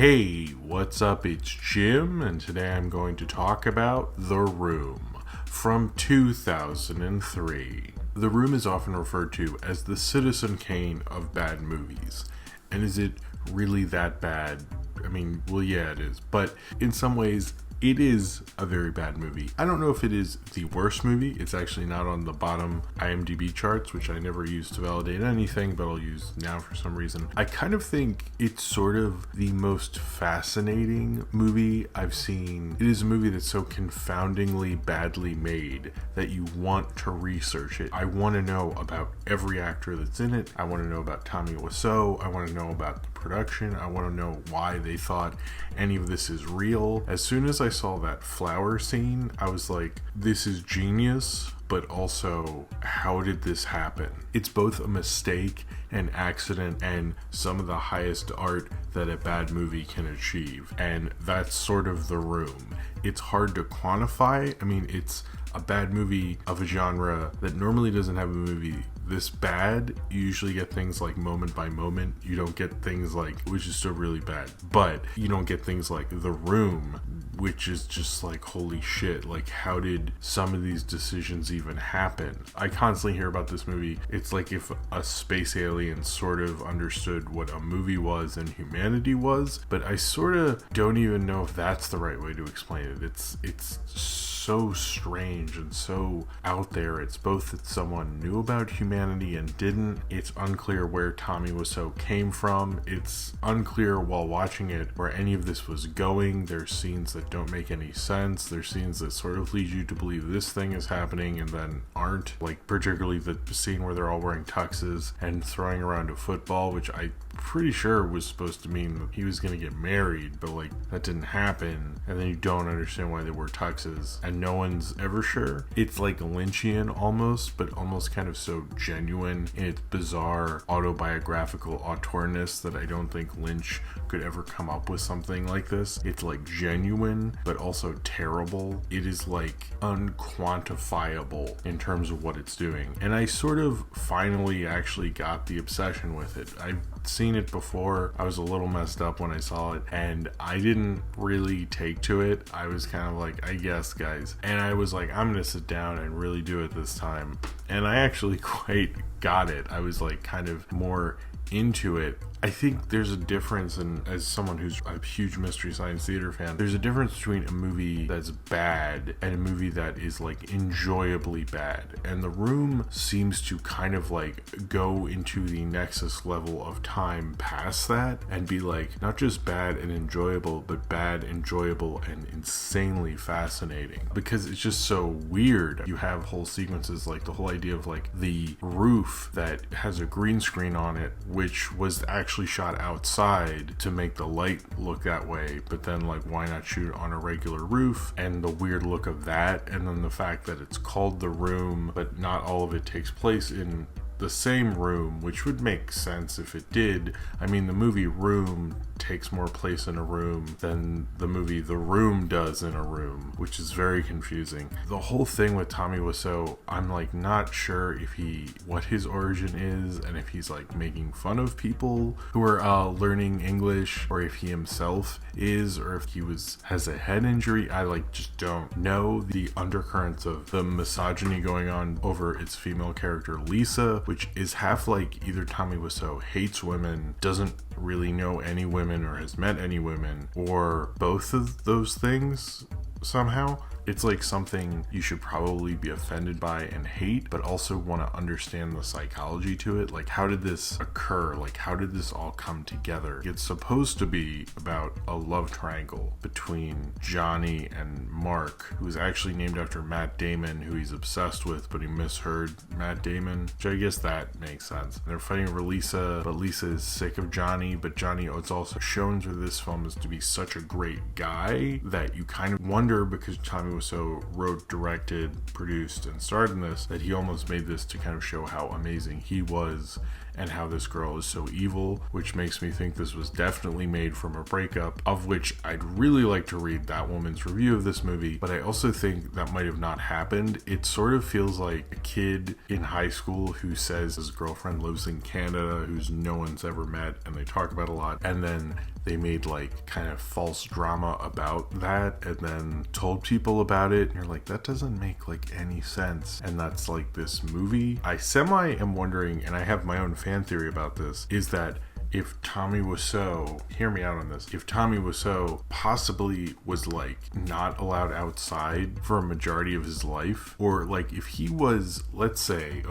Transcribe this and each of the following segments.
Hey, what's up? It's Jim, and today I'm going to talk about The Room from 2003. The Room is often referred to as the Citizen Kane of bad movies. And is it really that bad? I mean, well, yeah, it is. But in some ways, it is a very bad movie. I don't know if it is the worst movie. It's actually not on the bottom IMDb charts, which I never use to validate anything, but I'll use now for some reason. I kind of think it's sort of the most fascinating movie I've seen. It is a movie that's so confoundingly badly made that you want to research it. I want to know about every actor that's in it. I want to know about Tommy Wiseau. I want to know about the production. I want to know why they thought any of this is real. As soon as I saw that flower scene, I was like, this is genius, but also, how did this happen? It's both a mistake, an accident, and some of the highest art that a bad movie can achieve. And that's sort of The Room. It's hard to quantify. I mean, it's a bad movie of a genre that normally doesn't have a movie this bad. You usually get things like moment by moment. You don't get things like, which is still really bad, but you don't get things like The Room, which is just like, holy shit, like how did some of these decisions even happen? I constantly hear about this movie. It's like if a space alien sort of understood what a movie was and humanity was, but I sort of don't even know if that's the right way to explain it. It's so strange and so out there. It's both that someone knew about humanity and didn't. It's unclear where Tommy Wiseau came from. It's unclear while watching it where any of this was going. There's scenes that don't make any sense. There's scenes that sort of lead you to believe this thing is happening and then aren't. Like particularly the scene where they're all wearing tuxes and throwing around a football, which I'm pretty sure was supposed to mean that he was going to get married, but like that didn't happen. And then you don't understand why they wore tuxes and no one's ever sure. It's like Lynchian almost, but almost kind of so genuine in its bizarre autobiographical auteurness that I don't think Lynch could ever come up with something like this. It's like genuine, but also terrible. It is like unquantifiable in terms of what it's doing. And I sort of finally actually got the obsession with it. I've seen it before. I was a little messed up when I saw it, and I didn't really take to it. I was kind of like, I guess, guys. And I was like, I'm gonna sit down and really do it this time. And I actually quite got it. I was like kind of more into it. I think there's a difference, and as someone who's a huge Mystery Science Theater fan, there's a difference between a movie that's bad and a movie that is like enjoyably bad. And The Room seems to kind of like go into the nexus level of time past that and be like not just bad and enjoyable, but bad, enjoyable, and insanely fascinating because it's just so weird. You have whole sequences like the whole idea of like the roof that has a green screen on it, which was actually shot outside to make the light look that way, but then like why not shoot on a regular roof, and the weird look of that, and then the fact that it's called The Room but not all of it takes place in the same room, which would make sense if it did. I mean, the movie Room takes more place in a room than the movie The Room does in a room, which is very confusing. The whole thing with Tommy Wiseau, I'm like not sure if what his origin is, and if he's like making fun of people who are learning English, or if he himself is, or if he has a head injury. I like just don't know the undercurrents of the misogyny going on over its female character Lisa, which is half like either Tommy Wiseau hates women, doesn't really know any women or has met any women, or both of those things somehow. It's like something you should probably be offended by and hate, but also want to understand the psychology to it. Like, how did this occur? Like, how did this all come together? It's supposed to be about a love triangle between Johnny and Mark, who's actually named after Matt Damon, who he's obsessed with, but he misheard Matt Damon, which I guess that makes sense. And they're fighting over Lisa, but Lisa is sick of Johnny, but Johnny, it's also shown through this film is to be such a great guy that you kind of wonder, because Tommy Wiseau wrote, directed, produced, and starred in this, that he almost made this to kind of show how amazing he was and how this girl is so evil, which makes me think this was definitely made from a breakup, of which I'd really like to read that woman's review of this movie, but I also think that might have not happened. It sort of feels like a kid in high school who says his girlfriend lives in Canada, who's no one's ever met, and they talk about a lot, and then they made like kind of false drama about that and then told people about it, and you're like, that doesn't make like any sense. And that's like this movie. I semi am wondering, and I have my own fan theory about this, is that if Tommy Wiseau, hear me out on this, if Tommy Wiseau possibly was like not allowed outside for a majority of his life, or like if he was, let's say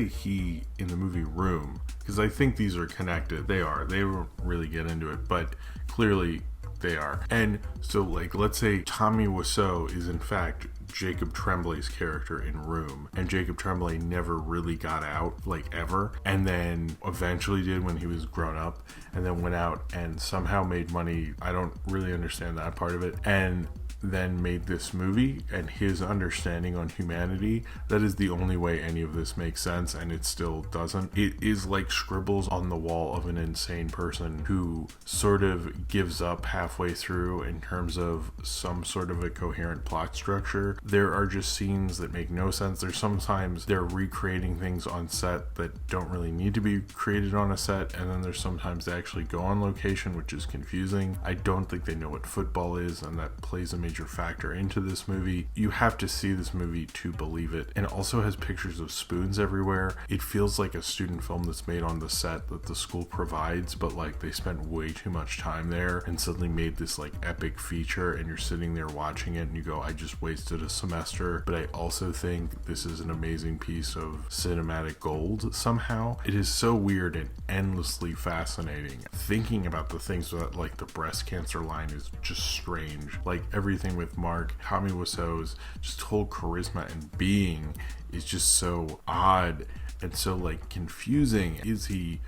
he in the movie Room, because I think these are connected, they don't really get into it, but clearly they are. And so like, let's say Tommy Wiseau is in fact Jacob Tremblay's character in Room, and Jacob Tremblay never really got out, like ever, and then eventually did when he was grown up, and then went out and somehow made money. I don't really understand that part of it, and then made this movie, and his understanding on humanity, that is the only way any of this makes sense, and it still doesn't. It is like scribbles on the wall of an insane person who sort of gives up halfway through in terms of some sort of a coherent plot structure. There are just scenes that make no sense. There's sometimes they're recreating things on set that don't really need to be created on a set, and then there's sometimes they actually go on location, which is confusing. I don't think they know what football is, and that plays a major factor into this movie. You have to see this movie to believe it. And it also has pictures of spoons everywhere. It feels like a student film that's made on the set that the school provides, but like they spent way too much time there and suddenly made this like epic feature, and you're sitting there watching it and you go, I just wasted a semester. But I also think this is an amazing piece of cinematic gold somehow. It is so weird and endlessly fascinating. Thinking about the things that like the breast cancer line is just strange. Like everything with Mark, Tommy Wiseau's just whole charisma and being is just so odd and so like confusing. Is he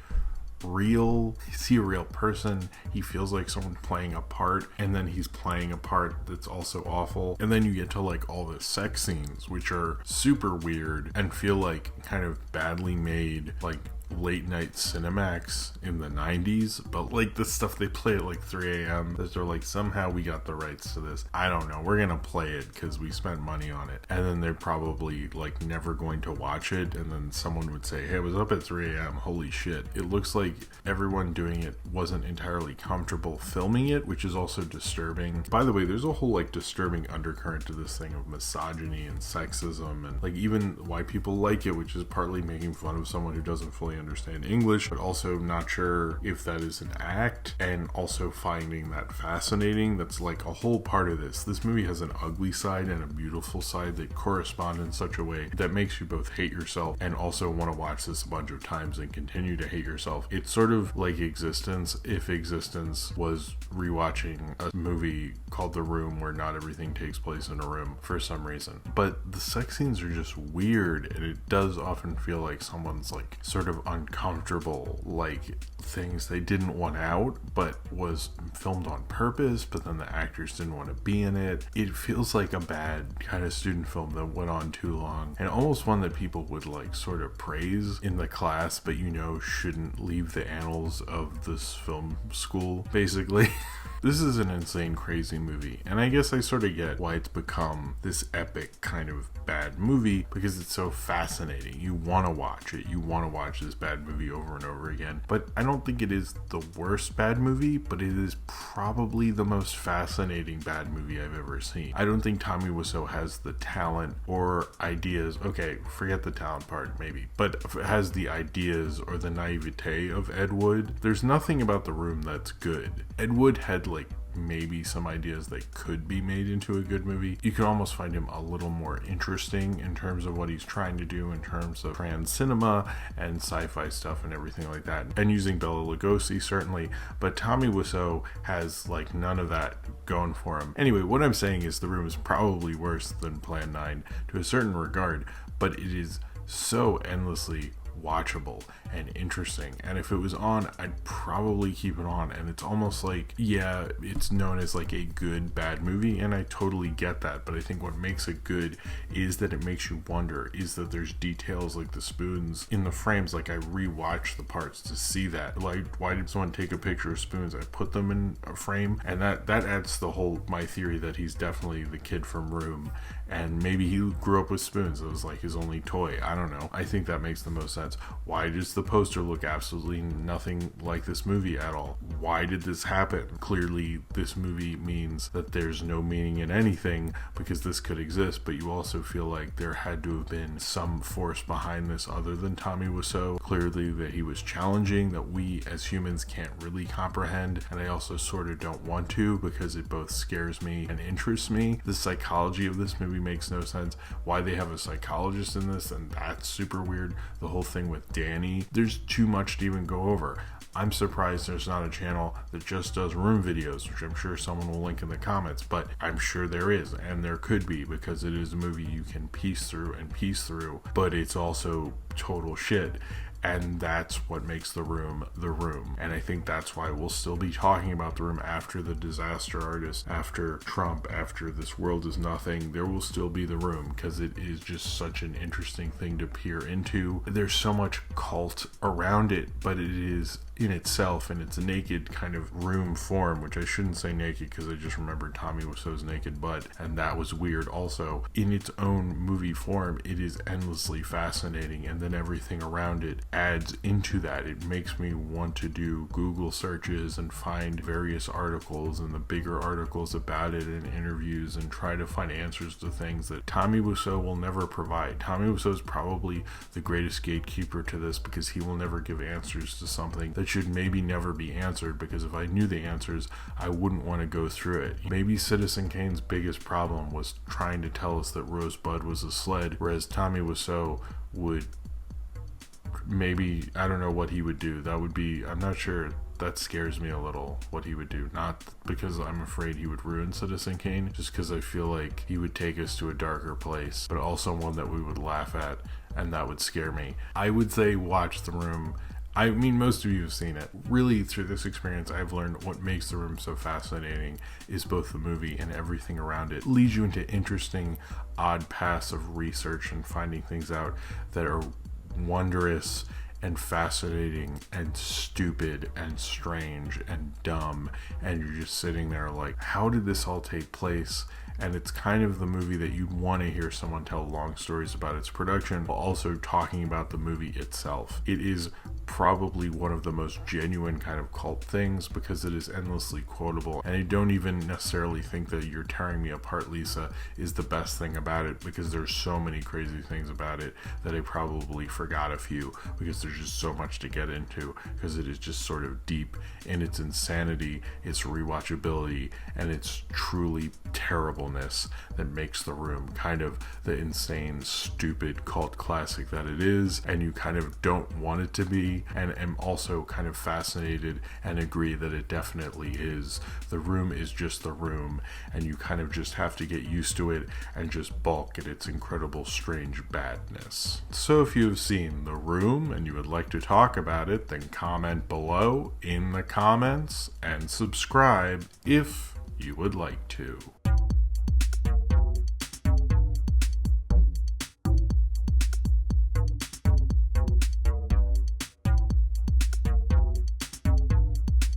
real? Is he a real person? He feels like someone playing a part, and then he's playing a part that's also awful. And then you get to like all the sex scenes, which are super weird and feel like kind of badly made, like late night Cinemax in the 90s, but like the stuff they play at like 3 a.m. that they're like, somehow we got the rights to this, I don't know, we're gonna play it because we spent money on it. And then they're probably like never going to watch it, and then someone would say, hey, it was up at 3 a.m. holy shit. It looks like everyone doing it wasn't entirely comfortable filming it, which is also disturbing. By the way, there's a whole like disturbing undercurrent to this thing of misogyny and sexism, and like even why people like it, which is partly making fun of someone who doesn't fully understand English, but also not sure if that is an act, and also finding that fascinating. That's like a whole part of this. This movie has an ugly side and a beautiful side that correspond in such a way that makes you both hate yourself and also want to watch this a bunch of times and continue to hate yourself. It's sort of like Existence, if Existence was rewatching a movie called The Room where not everything takes place in a room for some reason. But the sex scenes are just weird, and it does often feel like someone's like sort of uncomfortable, like things they didn't want out but was filmed on purpose, but then the actors didn't want to be in it. It feels like a bad kind of student film that went on too long, and almost one that people would like sort of praise in the class, but you know shouldn't leave the annals of this film school, basically. This is an insane, crazy movie, and I guess I sort of get why it's become this epic kind of bad movie, because it's so fascinating. You want to watch it. You want to watch this bad movie over and over again. But I don't think it is the worst bad movie, but it is probably the most fascinating bad movie I've ever seen. I don't think Tommy Wiseau has the talent or ideas. Okay, forget the talent part maybe, but has the ideas or the naivete of Ed Wood. There's nothing about The Room that's good. Ed Wood had like maybe some ideas that could be made into a good movie. You can almost find him a little more interesting in terms of what he's trying to do in terms of trans cinema and sci-fi stuff and everything like that, and using Bela Lugosi certainly, but Tommy Wiseau has like none of that going for him. Anyway, what I'm saying is The Room is probably worse than Plan 9 to a certain regard, but it is so endlessly watchable and interesting. And if it was on, I'd probably keep it on. And it's almost like, yeah, it's known as like a good bad movie, and I totally get that, but I think what makes it good is that it makes you wonder, is that there's details like the spoons in the frames. Like, I rewatch the parts to see that, like, why did someone take a picture of spoons? I put them in a frame, and that adds to the whole my theory that he's definitely the kid from Room, and maybe he grew up with spoons. It was like his only toy. I don't know. I think that makes the most sense. Why does the poster look absolutely nothing like this movie at all? Why did this happen? Clearly, this movie means that there's no meaning in anything, because this could exist, but you also feel like there had to have been some force behind this other than Tommy Wiseau. Clearly that he was challenging, that we as humans can't really comprehend, and I also sort of don't want to, because it both scares me and interests me. The psychology of this movie makes no sense. Why they have a psychologist in this, and that's super weird. The whole thing with Danny, there's too much to even go over. I'm surprised there's not a channel that just does room videos, which I'm sure someone will link in the comments, but I'm sure there is, and there could be, because it is a movie you can piece through, but it's also total shit. And that's what makes The Room The Room. And I think that's why we'll still be talking about The Room after The Disaster Artist, after Trump, after This World Is Nothing. There will still be The Room, because it is just such an interesting thing to peer into. There's so much cult around it, but it is in itself, in its naked kind of room form, which I shouldn't say naked because I just remembered Tommy Wiseau's naked butt, and that was weird also. In its own movie form, it is endlessly fascinating, and then everything around it adds into that. It makes me want to do Google searches and find various articles and the bigger articles about it and interviews, and try to find answers to things that Tommy Wiseau will never provide. Tommy Wiseau is probably the greatest gatekeeper to this, because he will never give answers to something that should maybe never be answered, because if I knew the answers, I wouldn't want to go through it. Maybe Citizen Kane's biggest problem was trying to tell us that Rosebud was a sled, whereas Tommy Wiseau would maybe, I don't know what he would do. That would be, I'm not sure. That scares me a little, what he would do. Not because I'm afraid he would ruin Citizen Kane, just because I feel like he would take us to a darker place, but also one that we would laugh at, and that would scare me. I would say watch The Room. I mean, most of you have seen it. Really, through this experience, I've learned what makes The Room so fascinating is both the movie and everything around it. It leads you into interesting, odd paths of research and finding things out that are wondrous and fascinating and stupid and strange and dumb, and you're just sitting there like, how did this all take place? And it's kind of the movie that you want to hear someone tell long stories about its production, while also talking about the movie itself. It is probably one of the most genuine kind of cult things, because it is endlessly quotable, and I don't even necessarily think that You're Tearing Me Apart, Lisa is the best thing about it, because there's so many crazy things about it that I probably forgot a few, because there's just so much to get into, because it is just sort of deep in its insanity, its rewatchability, and its truly terribleness that makes The Room kind of the insane, stupid cult classic that it is, and you kind of don't want it to be, and am also kind of fascinated and agree that it definitely is. The Room is just The Room, and you kind of just have to get used to it and just balk at its incredible, strange badness. So if you have seen The Room and you would like to talk about it, then comment below in the comments and subscribe if you would like to.